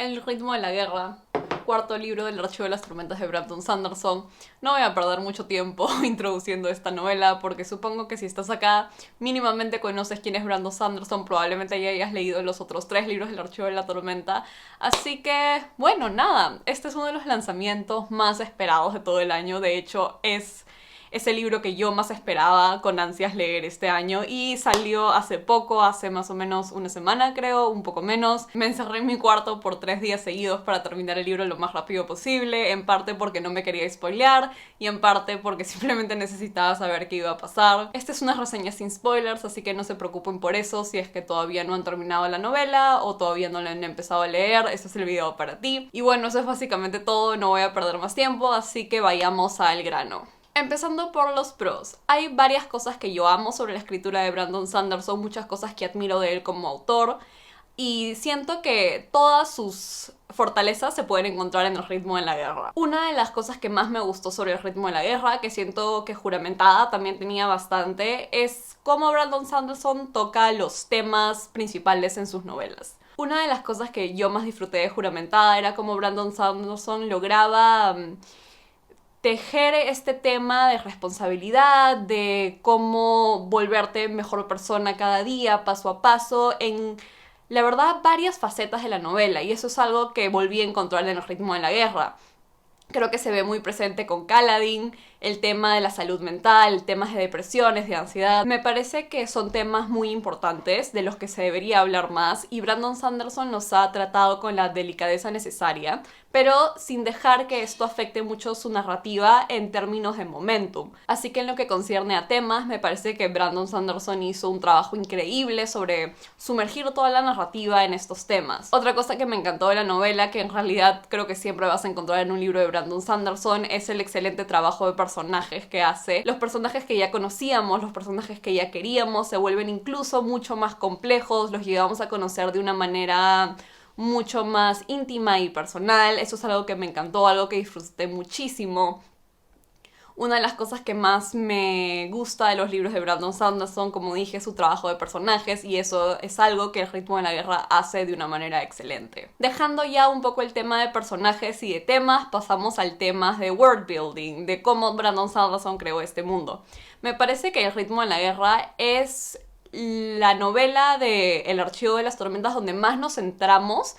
El ritmo de la guerra, cuarto libro del Archivo de las Tormentas de Brandon Sanderson. No voy a perder mucho tiempo introduciendo esta novela porque supongo que si estás acá mínimamente conoces quién es Brandon Sanderson, probablemente ya hayas leído los otros 3 libros del Archivo de la Tormenta. Así que, bueno, nada, este es uno de los lanzamientos más esperados de todo el año. De hecho, es ese libro que yo más esperaba con ansias leer este año y salió hace poco, hace más o menos una semana creo, un poco menos. Me encerré en mi cuarto por 3 días seguidos para terminar el libro lo más rápido posible, en parte porque no me quería spoilear y en parte porque simplemente necesitaba saber qué iba a pasar. Esta es una reseña sin spoilers, así que no se preocupen por eso si es que todavía no han terminado la novela o todavía no la han empezado a leer. Este es el video para ti. Y bueno, eso es básicamente todo, no voy a perder más tiempo, así que vayamos al grano. Empezando por los pros. Hay varias cosas que yo amo sobre la escritura de Brandon Sanderson, muchas cosas que admiro de él como autor, y siento que todas sus fortalezas se pueden encontrar en el ritmo de la guerra. Una de las cosas que más me gustó sobre el ritmo de la guerra, que siento que Juramentada también tenía bastante, es cómo Brandon Sanderson toca los temas principales en sus novelas. Una de las cosas que yo más disfruté de Juramentada era cómo Brandon Sanderson lograba tejer este tema de responsabilidad, de cómo volverte mejor persona cada día, paso a paso, en, la verdad, varias facetas de la novela, y eso es algo que volví a encontrar en el ritmo de la guerra. Creo que se ve muy presente con Kaladin, el tema de la salud mental, temas de depresiones, de ansiedad. Me parece que son temas muy importantes de los que se debería hablar más y Brandon Sanderson los ha tratado con la delicadeza necesaria, pero sin dejar que esto afecte mucho su narrativa en términos de momentum. Así que en lo que concierne a temas, me parece que Brandon Sanderson hizo un trabajo increíble sobre sumergir toda la narrativa en estos temas. Otra cosa que me encantó de la novela, que en realidad creo que siempre vas a encontrar en un libro de Brandon Sanderson, es el excelente trabajo de personajes que hace. Los personajes que ya conocíamos, los personajes que ya queríamos, se vuelven incluso mucho más complejos, los llegamos a conocer de una manera mucho más íntima y personal. Eso es algo que me encantó, algo que disfruté muchísimo. Una de las cosas que más me gusta de los libros de Brandon Sanderson, como dije, es su trabajo de personajes, y eso es algo que el ritmo de la guerra hace de una manera excelente. Dejando ya un poco el tema de personajes y de temas, pasamos al tema de world building, de cómo Brandon Sanderson creó este mundo. Me parece que el ritmo de la guerra es la novela de El Archivo de las Tormentas donde más nos centramos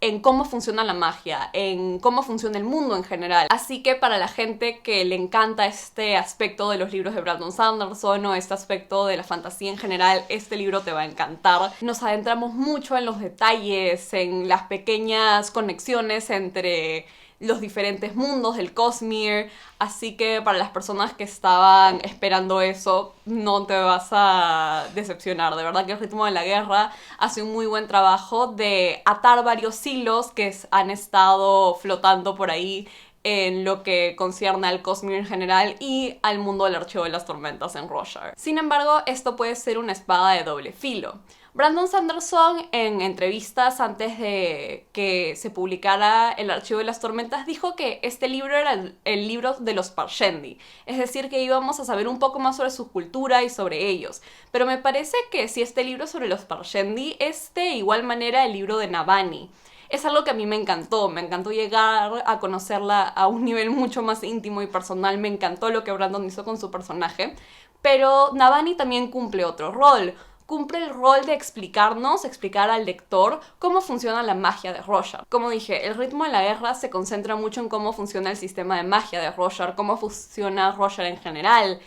en cómo funciona la magia, en cómo funciona el mundo en general. Así que para la gente que le encanta este aspecto de los libros de Brandon Sanderson o este aspecto de la fantasía en general, este libro te va a encantar. Nos adentramos mucho en los detalles, en las pequeñas conexiones entre los diferentes mundos del Cosmere, así que para las personas que estaban esperando eso, no te vas a decepcionar. De verdad que el ritmo de la guerra hace un muy buen trabajo de atar varios hilos que han estado flotando por ahí en lo que concierne al Cosmere en general y al mundo del Archivo de las Tormentas en Roshar. Sin embargo, esto puede ser una espada de doble filo. Brandon Sanderson, en entrevistas antes de que se publicara El Archivo de las Tormentas, dijo que este libro era el libro de los Parshendi, es decir, que íbamos a saber un poco más sobre su cultura y sobre ellos. Pero me parece que si este libro es sobre los Parshendi, es de igual manera el libro de Navani. Es algo que a mí me encantó llegar a conocerla a un nivel mucho más íntimo y personal, me encantó lo que Brandon hizo con su personaje, pero Navani también cumple otro rol. Cumple el rol de explicar al lector cómo funciona la magia de Roshar. Como dije, el ritmo de la guerra se concentra mucho en cómo funciona el sistema de magia de Roshar, cómo funciona Roshar en general,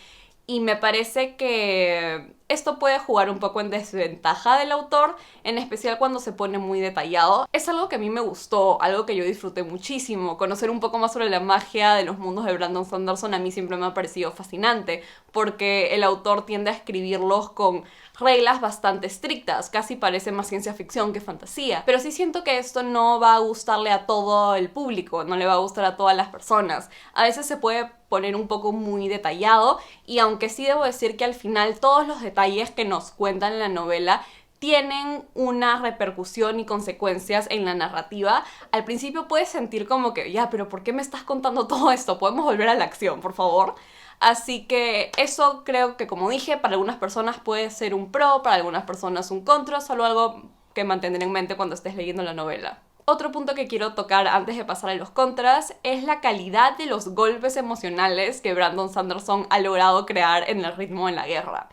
y me parece que esto puede jugar un poco en desventaja del autor, en especial cuando se pone muy detallado. Es algo que a mí me gustó, algo que yo disfruté muchísimo. Conocer un poco más sobre la magia de los mundos de Brandon Sanderson a mí siempre me ha parecido fascinante, porque el autor tiende a escribirlos con reglas bastante estrictas, casi parece más ciencia ficción que fantasía. Pero sí siento que esto no va a gustarle a todo el público, no le va a gustar a todas las personas. A veces se puede poner un poco muy detallado, y aunque sí debo decir que al final todos los detalles que nos cuentan en la novela tienen una repercusión y consecuencias en la narrativa, al principio puedes sentir como que, ya, pero ¿por qué me estás contando todo esto? ¿Podemos volver a la acción, por favor? Así que eso creo que, como dije, para algunas personas puede ser un pro, para algunas personas un contra, solo algo que mantener en mente cuando estés leyendo la novela. Otro punto que quiero tocar antes de pasar a los contras es la calidad de los golpes emocionales que Brandon Sanderson ha logrado crear en el ritmo en la guerra.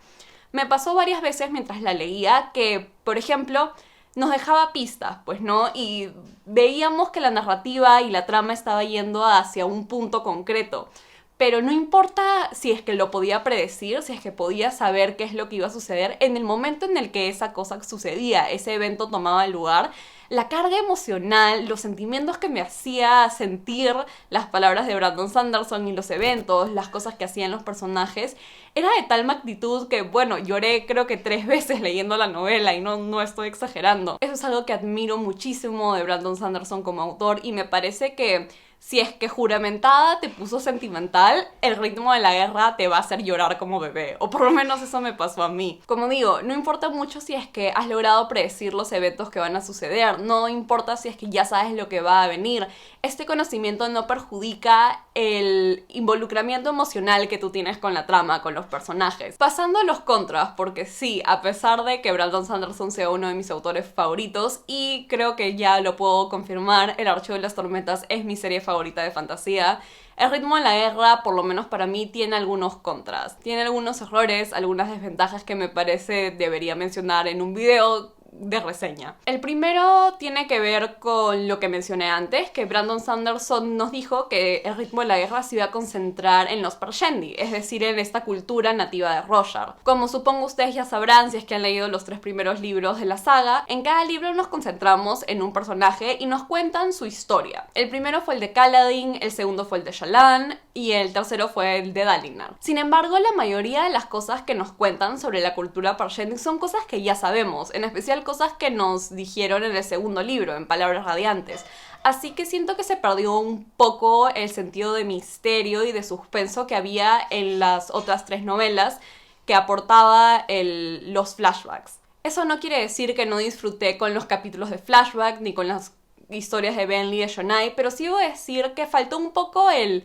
Me pasó varias veces mientras la leía que, por ejemplo, nos dejaba pistas, pues, ¿no? Y veíamos que la narrativa y la trama estaba yendo hacia un punto concreto. Pero no importa si es que lo podía predecir, si es que podía saber qué es lo que iba a suceder, en el momento en el que esa cosa sucedía, ese evento tomaba lugar, la carga emocional, los sentimientos que me hacía sentir las palabras de Brandon Sanderson y los eventos, las cosas que hacían los personajes, era de tal magnitud que, bueno, lloré creo que 3 veces leyendo la novela y no estoy exagerando. Eso es algo que admiro muchísimo de Brandon Sanderson como autor y me parece que si es que juramentada te puso sentimental, el ritmo de la guerra te va a hacer llorar como bebé. O por lo menos eso me pasó a mí. Como digo, no importa mucho si es que has logrado predecir los eventos que van a suceder. No importa si es que ya sabes lo que va a venir. Este conocimiento no perjudica el involucramiento emocional que tú tienes con la trama, con los personajes. Pasando a los contras, porque sí, a pesar de que Brandon Sanderson sea uno de mis autores favoritos, y creo que ya lo puedo confirmar, El Archivo de las Tormentas es mi serie favorita de fantasía, el ritmo de la guerra, por lo menos para mí, tiene algunos contras. Tiene algunos errores, algunas desventajas que me parece debería mencionar en un video de reseña. El primero tiene que ver con lo que mencioné antes, que Brandon Sanderson nos dijo que el ritmo de la guerra se iba a concentrar en los Parshendi, es decir, en esta cultura nativa de Roshar. Como supongo ustedes ya sabrán si es que han leído los 3 primeros libros de la saga, en cada libro nos concentramos en un personaje y nos cuentan su historia. El primero fue el de Kaladin, el segundo fue el de Shallan y el tercero fue el de Dalinar. Sin embargo, la mayoría de las cosas que nos cuentan sobre la cultura Parshendi son cosas que ya sabemos, en especial cosas que nos dijeron en el segundo libro, en Palabras Radiantes. Así que siento que se perdió un poco el sentido de misterio y de suspenso que había en las otras 3 novelas que aportaba los flashbacks. Eso no quiere decir que no disfruté con los capítulos de flashback ni con las historias de Benley y de Shonai, pero sí voy a decir que faltó un poco el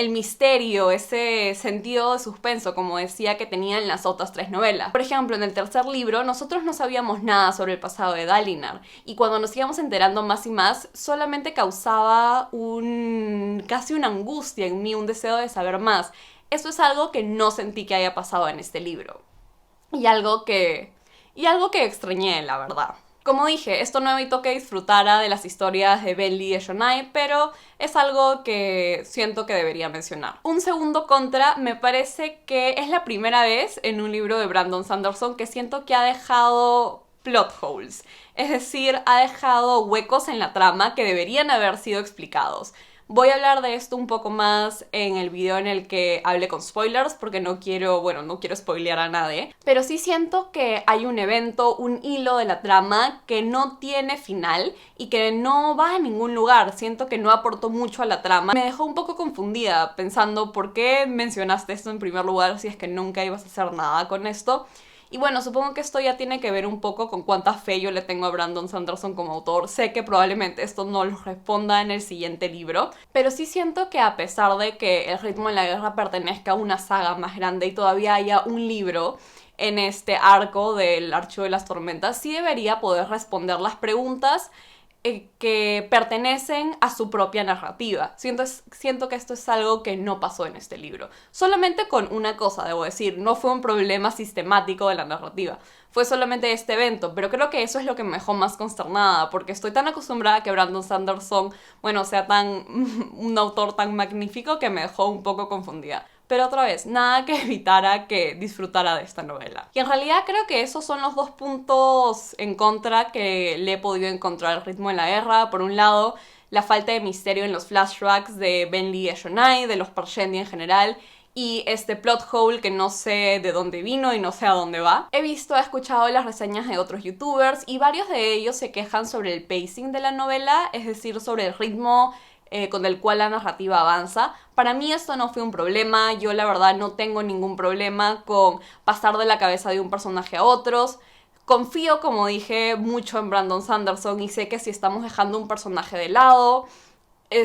misterio, ese sentido de suspenso, como decía, que tenían las otras 3 novelas. Por ejemplo, en el tercer libro, nosotros no sabíamos nada sobre el pasado de Dalinar, y cuando nos íbamos enterando más y más, solamente causaba casi una angustia en mí, un deseo de saber más. Eso es algo que no sentí que haya pasado en este libro. Y algo que extrañé, la verdad. Como dije, esto no evitó que disfrutara de las historias de Benley y de Shonai, pero es algo que siento que debería mencionar. Un segundo contra, me parece que es la primera vez en un libro de Brandon Sanderson que siento que ha dejado plot holes. Es decir, ha dejado huecos en la trama que deberían haber sido explicados. Voy a hablar de esto un poco más en el video en el que hable con spoilers, porque no quiero spoilear a nadie. Pero sí siento que hay un evento, un hilo de la trama que no tiene final y que no va a ningún lugar. Siento que no aportó mucho a la trama. Me dejó un poco confundida pensando por qué mencionaste esto en primer lugar si es que nunca ibas a hacer nada con esto. Y bueno, supongo que esto ya tiene que ver un poco con cuánta fe yo le tengo a Brandon Sanderson como autor. Sé que probablemente esto no lo responda en el siguiente libro, pero sí siento que a pesar de que El ritmo de la guerra pertenezca a una saga más grande y todavía haya un libro en este arco del Archivo de las Tormentas, sí debería poder responder las preguntas que pertenecen a su propia narrativa. Siento que esto es algo que no pasó en este libro. Solamente con una cosa, debo decir, no fue un problema sistemático de la narrativa. Fue solamente este evento, pero creo que eso es lo que me dejó más consternada, porque estoy tan acostumbrada a que Brandon Sanderson, sea un autor tan magnífico que me dejó un poco confundida. Pero otra vez, nada que evitara que disfrutara de esta novela. Y en realidad creo que esos son los 2 puntos en contra que le he podido encontrar al ritmo de la guerra. Por un lado, la falta de misterio en los flashbacks de Benley y Shonai, de los Parshendi en general, y este plot hole que no sé de dónde vino y no sé a dónde va. He escuchado las reseñas de otros youtubers y varios de ellos se quejan sobre el pacing de la novela, es decir, sobre el ritmo con el cual la narrativa avanza. Para mí esto no fue un problema. Yo la verdad no tengo ningún problema con pasar de la cabeza de un personaje a otros. Confío, como dije, mucho en Brandon Sanderson y sé que si estamos dejando un personaje de lado,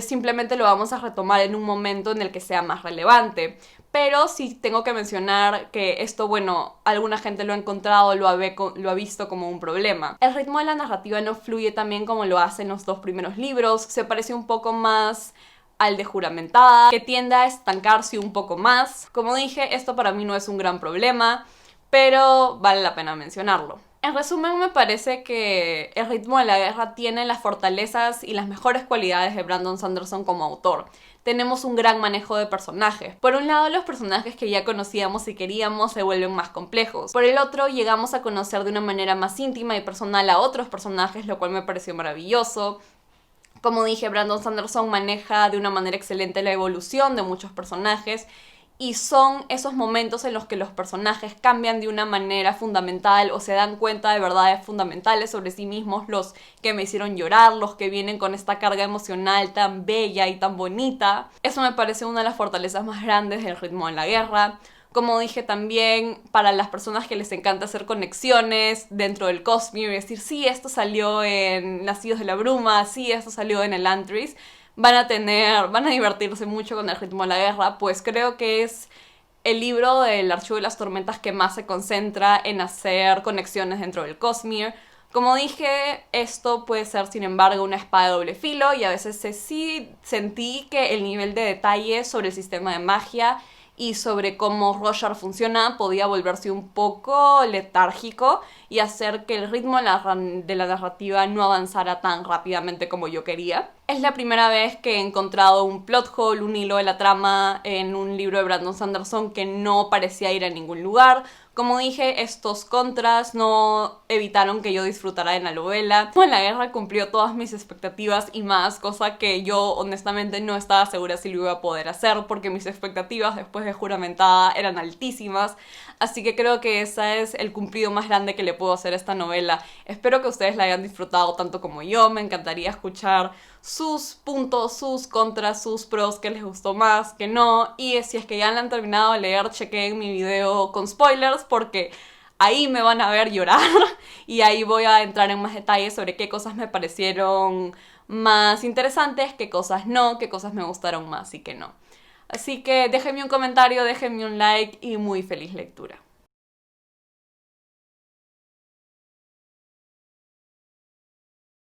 simplemente lo vamos a retomar en un momento en el que sea más relevante. Pero sí tengo que mencionar que esto, bueno, alguna gente lo ha encontrado, lo ha visto como un problema. El ritmo de la narrativa no fluye tan bien como lo hacen los dos primeros libros, se parece un poco más al de Juramentada, que tiende a estancarse un poco más. Como dije, esto para mí no es un gran problema, pero vale la pena mencionarlo. En resumen, me parece que El ritmo de la guerra tiene las fortalezas y las mejores cualidades de Brandon Sanderson como autor. Tenemos un gran manejo de personajes. Por un lado, los personajes que ya conocíamos y queríamos se vuelven más complejos. Por el otro, llegamos a conocer de una manera más íntima y personal a otros personajes, lo cual me pareció maravilloso. Como dije, Brandon Sanderson maneja de una manera excelente la evolución de muchos personajes y son esos momentos en los que los personajes cambian de una manera fundamental o se dan cuenta de verdades fundamentales sobre sí mismos, los que me hicieron llorar, los que vienen con esta carga emocional tan bella y tan bonita. Eso me parece una de las fortalezas más grandes del ritmo de la guerra. Como dije también, para las personas que les encanta hacer conexiones dentro del Cosmere y decir, sí, esto salió en Nacidos de la Bruma, sí, esto salió en Elantris, van a divertirse mucho con El ritmo de la guerra, pues creo que es el libro del Archivo de las Tormentas que más se concentra en hacer conexiones dentro del Cosmere. Como dije, esto puede ser, sin embargo, una espada de doble filo y a veces sí sentí que el nivel de detalle sobre el sistema de magia y sobre cómo Roshar funciona podía volverse un poco letárgico y hacer que el ritmo de la narrativa no avanzara tan rápidamente como yo quería. Es la primera vez que he encontrado un plot hole, un hilo de la trama en un libro de Brandon Sanderson que no parecía ir a ningún lugar. Como dije, estos contras no evitaron que yo disfrutara de la novela. En la guerra cumplió todas mis expectativas y más, cosa que yo honestamente no estaba segura si lo iba a poder hacer porque mis expectativas después de Juramentada eran altísimas. Así que creo que ese es el cumplido más grande que le puedo hacer a esta novela. Espero que ustedes la hayan disfrutado tanto como yo. Me encantaría escuchar sus puntos, sus contras, sus pros, que les gustó más, que no. Y si es que ya la han terminado de leer, chequen mi video con spoilers porque ahí me van a ver llorar y ahí voy a entrar en más detalles sobre qué cosas me parecieron más interesantes, qué cosas no, qué cosas me gustaron más y qué no. Así que déjenme un comentario, déjenme un like y muy feliz lectura.